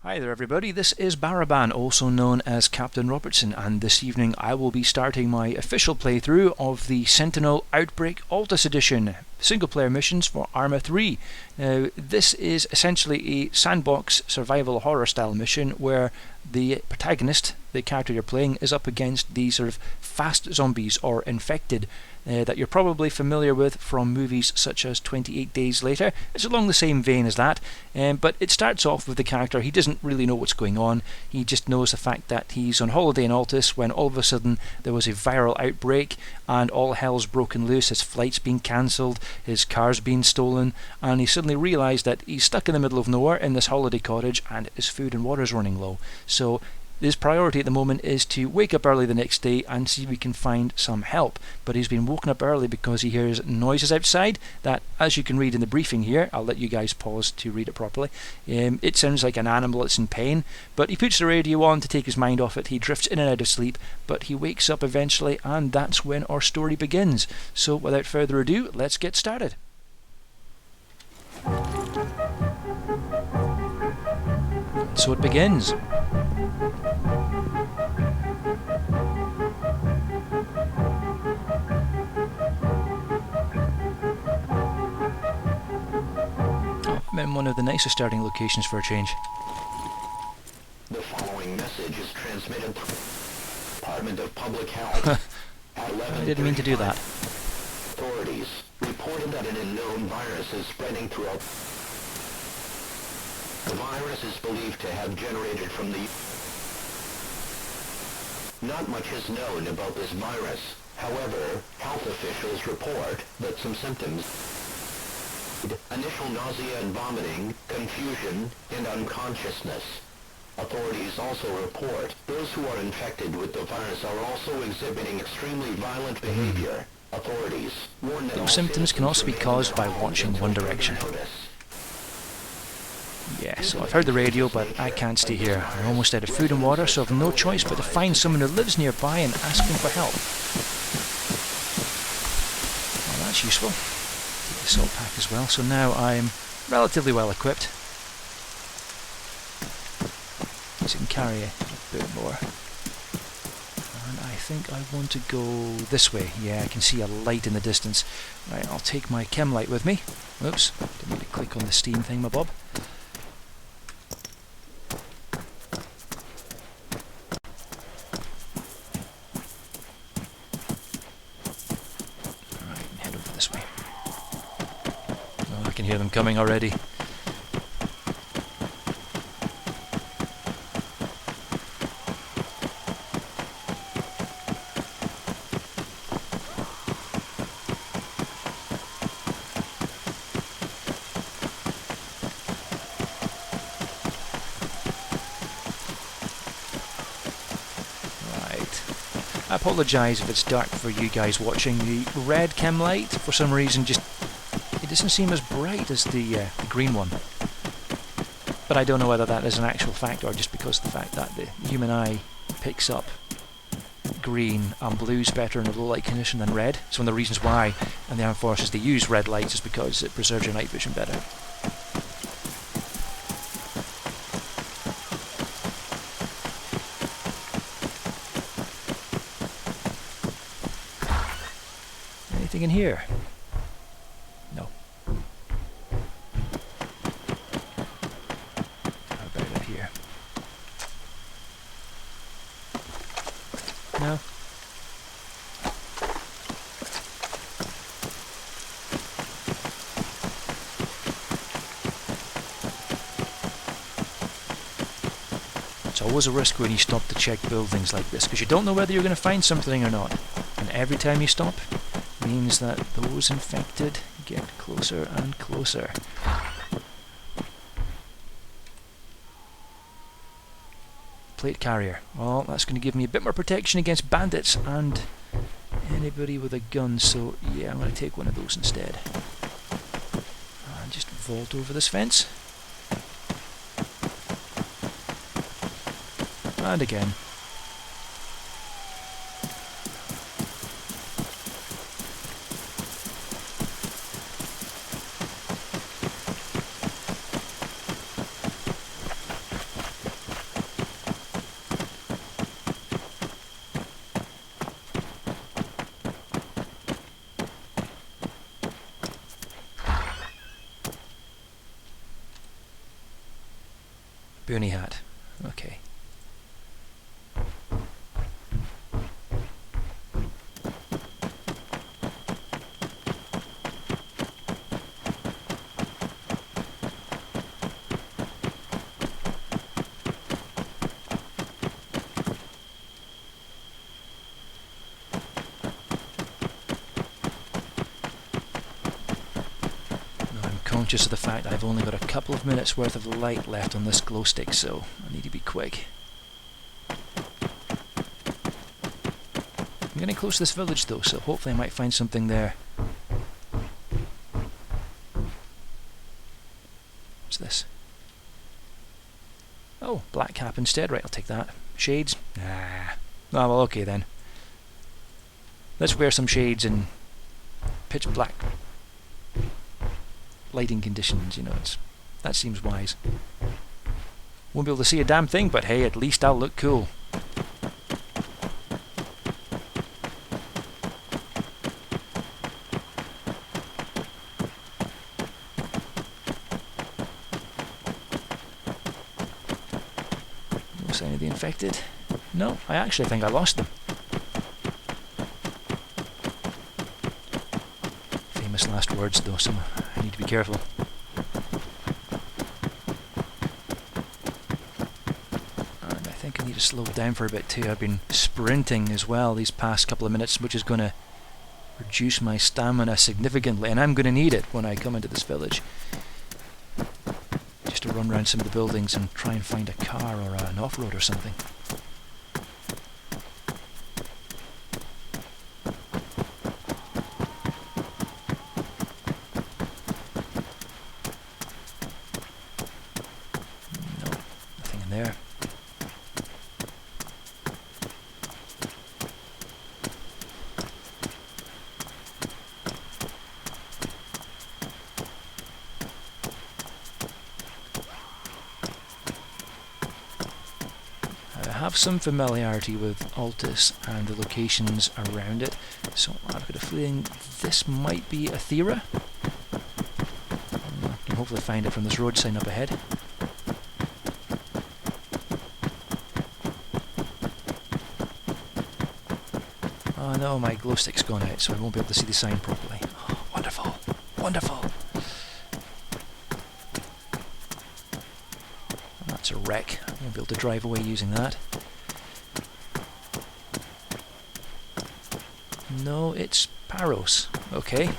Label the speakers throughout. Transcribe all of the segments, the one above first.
Speaker 1: Hi there everybody, this is Baraban, also known as Captain Robertson, and this evening I will be starting my official playthrough of the Sentinel Outbreak Altis Edition, single player missions for Arma 3. Now this is essentially a sandbox survival horror style mission where the protagonist, the character you're playing, is up against these sort of fast zombies or infected that you're probably familiar with from movies such as 28 Days Later. It's along the same vein as that, but it starts off with the character. He doesn't really know what's going on. He just knows the fact that he's on holiday in Altis when all of a sudden there was a viral outbreak and all hell's broken loose. His flight's been cancelled, his car's been stolen, and he suddenly realised that he's stuck in the middle of nowhere in this holiday cottage and his food and water's running low. So his priority at the moment is to wake up early the next day and see if we can find some help. But he's been woken up early because he hears noises outside that, as you can read in the briefing here, I'll let you guys pause to read it properly, it sounds like an animal that's in pain. But he puts the radio on to take his mind off it. He drifts in and out of sleep, but he wakes up eventually, and that's when our story begins. So without further ado, let's get started. So it begins. I'm in one of the nicer starting locations for a change.
Speaker 2: The following message is transmitted through Department of Public Health.
Speaker 1: I didn't mean to do that.
Speaker 2: Authorities reported that an unknown virus is spreading throughout. The virus is believed to have generated from the... Not much is known about this virus. However, health officials report that some symptoms: initial nausea and vomiting, confusion, and unconsciousness. Authorities also report those who are infected with the virus are also exhibiting extremely violent behavior. Authorities warn that
Speaker 1: those symptoms can also be caused by watching One Direction. Yeah, so I've heard the radio, but I can't stay here. I'm almost out of food and water, so I've no choice but to find someone who lives nearby and ask them for help. Well, that's useful. Take the salt pack as well, so now I'm relatively well equipped. So you can carry a bit more. And I think I want to go this way. Yeah, I can see a light in the distance. Right, I'll take my chem light with me. Oops, didn't mean to click on the steam thing, my bob. I can hear them coming already. I apologise if it's dark for you guys watching. The red chem light, for some reason, just it doesn't seem as bright as the green one. But I don't know whether that is an actual fact or just because of the fact that the human eye picks up green and blues better in a low light condition than red. It's one of the reasons why in the armed forces they use red lights, is because it preserves your night vision better. Anything in here? No. How about up here? No. It's always a risk when you stop to check buildings like this, because you don't know whether you're going to find something or not. And every time you stop means that those infected get closer and closer. Plate carrier. Well, that's going to give me a bit more protection against bandits and anybody with a gun, so yeah, I'm going to take one of those instead. And just vault over this fence. And again. Boonie hat. Okay. Conscious of the fact I've only got a couple of minutes worth of light left on this glow stick, so I need to be quick. I'm getting close to this village though, so hopefully I might find something there. What's this? Oh, black cap instead. Right, I'll take that. Shades? Nah. Oh, well, okay then. Let's wear some shades in pitch black lighting conditions, you know, that seems wise. Won't be able to see a damn thing, but hey, at least I'll look cool. No sign of the infected. No, I actually think I lost them. Famous last words though, so I need to be careful. And I think I need to slow down for a bit too. I've been sprinting as well these past couple of minutes, which is going to reduce my stamina significantly, and I'm going to need it when I come into this village. Just to run around some of the buildings and try and find a car or an off-road or something. There. I have some familiarity with Altis and the locations around it, so I've got a feeling this might be Athera. I can hopefully find it from this road sign up ahead. Oh no, my glow stick's gone out, so I won't be able to see the sign properly. Oh, wonderful! Wonderful! And that's a wreck. I won't be able to drive away using that. No, it's Paros. Okay.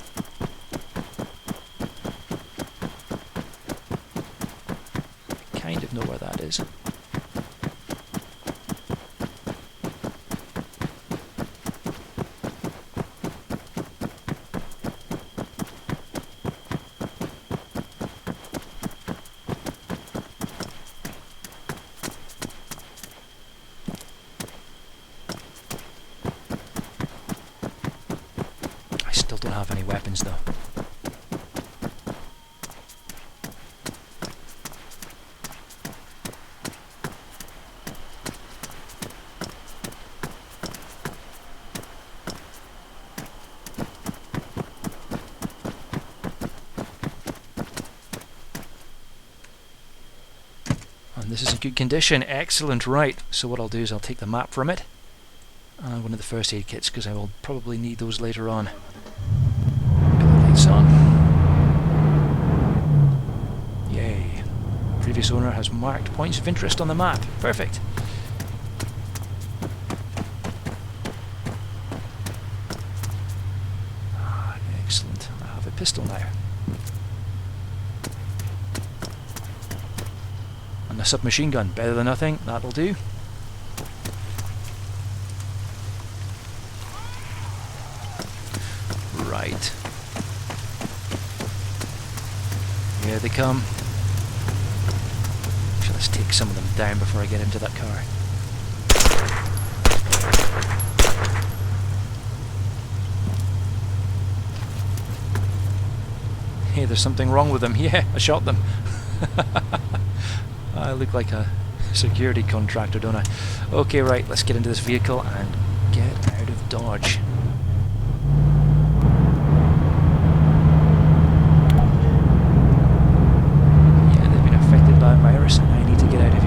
Speaker 1: Kind of know where that is. Still don't have any weapons though. And this is in good condition. Excellent. Right, so what I'll do is I'll take the map from it and one of the first aid kits, because I will probably need those later on. On. Yay. Previous owner has marked points of interest on the map. Perfect. Ah, excellent. I have a pistol now. And a submachine gun. Better than nothing. That'll do. Right. Here they come. Actually, let's take some of them down before I get into that car. Hey, there's something wrong with them. Yeah, I shot them. I look like a security contractor, don't I? Okay, right, let's get into this vehicle and get out of Dodge. Virus, and I need to get out of here.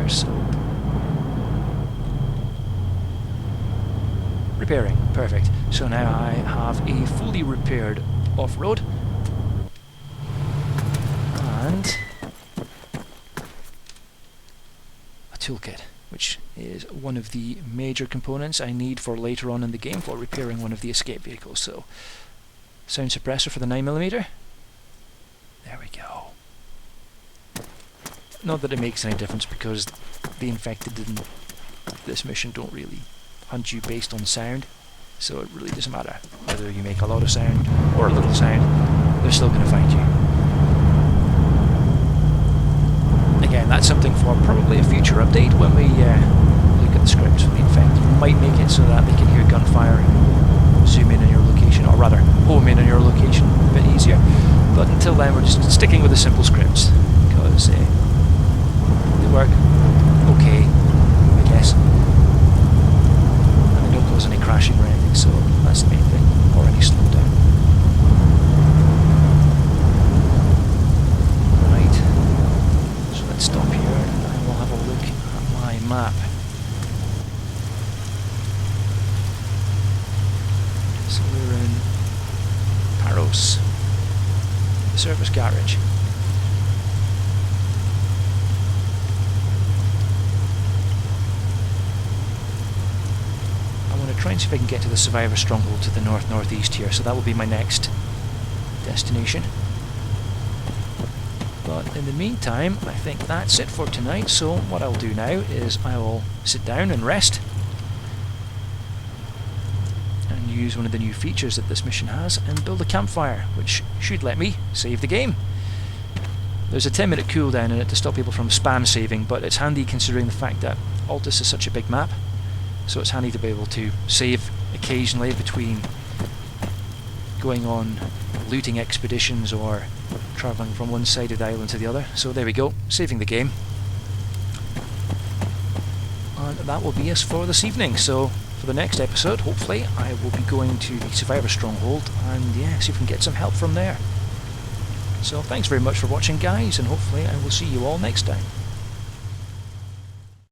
Speaker 1: there, so... Repairing, perfect. So now I have a fully repaired off-road. And... a toolkit, which is one of the major components I need for later on in the game for repairing one of the escape vehicles. So, sound suppressor for the 9mm. There we go. Not that it makes any difference, because the infected in this mission don't really hunt you based on sound, so it really doesn't matter whether you make a lot of sound or a little sound, they're still going to find you. Again, that's something for probably a future update when we look at the scripts for the infected. We might make it so that they can hear gunfire and zoom in on your location, or rather home in on your location a bit easier. But until then, we're just sticking with the simple scripts, because they work okay, I guess. And they don't cause any crashing or anything, so that's the main thing, or any slowdown. Right, so let's stop here and we'll have a look at my map. So we're in Paros, the service garage. Try and see if I can get to the Survivor Stronghold to the north-northeast here, so that will be my next destination. But in the meantime, I think that's it for tonight, so what I'll do now is I will sit down and rest, and use one of the new features that this mission has, and build a campfire, which should let me save the game. There's a 10-minute cooldown in it to stop people from spam saving, but it's handy considering the fact that Altis is such a big map. So it's handy to be able to save occasionally between going on looting expeditions or travelling from one side of the island to the other. So there we go, saving the game. And that will be us for this evening. So for the next episode, hopefully, I will be going to the Survivor Stronghold and yeah, see if we can get some help from there. So thanks very much for watching, guys, and hopefully I will see you all next time.